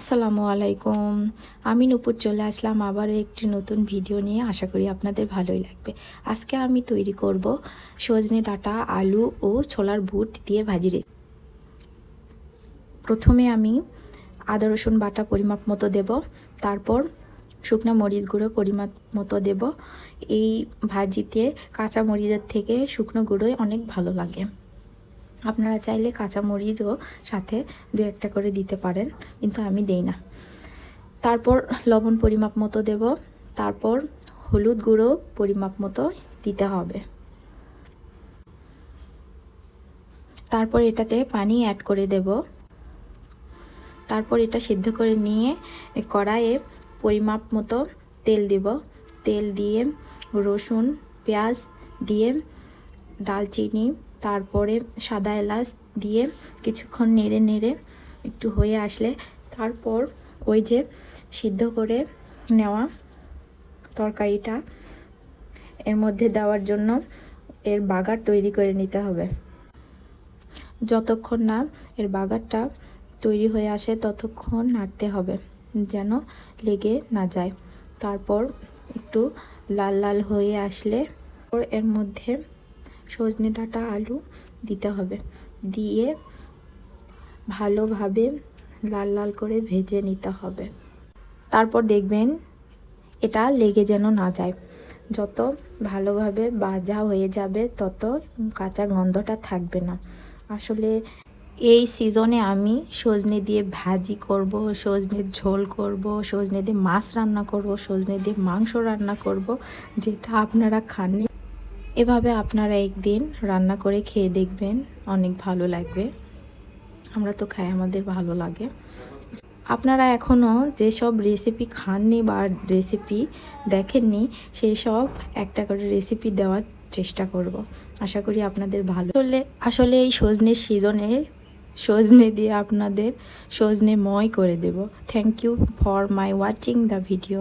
আসসালামু আলাইকুম। আমি নূপুর চলে আসলাম আবারও একটি নতুন ভিডিও নিয়ে। আশা করি আপনাদের ভালোই লাগবে। আজকে আমি তৈরি করব সজনে ডাঁটা, আলু ও ছোলার বুট দিয়ে ভাজি রেসিপি। প্রথমে আমি আদা রসুন বাটা পরিমাপ মতো দেব, তারপর শুকনো মরিচ গুঁড়ো পরিমাপ মতো দেব। এই ভাজিতে কাঁচা মরিচের থেকে শুকনো গুঁড়োই অনেক ভালো লাগে। আপনারা চাইলে কাঁচা মরিচও সাথে দু একটা করে দিতে পারেন, কিন্তু আমি দেই না। তারপর লবণ পরিমাপ মতো দেব, তারপর হলুদ গুঁড়ো পরিমাপ মতো দিতে হবে। তারপর এটাতে পানি অ্যাড করে দেব। তারপর এটা সিদ্ধ করে নিয়ে কড়াইয়ে পরিমাপ মতো তেল দেব। তেল দিয়ে রসুন পেঁয়াজ দিয়ে ডালচিনি তারপরে সাদা এলাচ দিয়ে কিছুক্ষণ নেড়ে নেড়ে একটু হয়ে আসলে তারপর ওই যে সিদ্ধ করে নেওয়া তরকারিটা এর মধ্যে দেওয়ার জন্য এর বাগার তৈরি করে নিতে হবে। যতক্ষণ না এর বাগারটা তৈরি হয়ে আসে ততক্ষণ নাড়তে হবে যেন লেগে না যায়। তারপর একটু লাল লাল হয়ে আসলে এর মধ্যে সজনে ডাঁটা আলু দিতে হবে, দিয়ে ভালোভাবে লাল লাল করে ভেজে নিতে হবে। তারপর দেখবেন এটা লেগে যেন না যায়। যত ভালোভাবে ভাজা হয়ে যাবে তত কাঁচা গন্ধটা থাকবে না। আসলে এই সিজনে আমি সজনে দিয়ে ভাজি করব, সজনের ঝোল করব, সজনে দিয়ে মাছ রান্না করব, সজনে দিয়ে মাংস রান্না করব, যেটা আপনারা খাননি। এভাবে আপনারা একদিন রান্না করে খেয়ে দেখবেন, অনেক ভালো লাগবে। আমরা তো খাই, আমাদের ভালো লাগে। আপনারা এখনও যেসব রেসিপি খাননি বা রেসিপি দেখেননি সেই সব একটা করে রেসিপি দেওয়ার চেষ্টা করব। আশা করি আপনাদের ভালো আসলে এই সজনের সিজনে সজনে দিয়ে আপনাদের সজনেময় করে দেব। Thank you for my watching the video.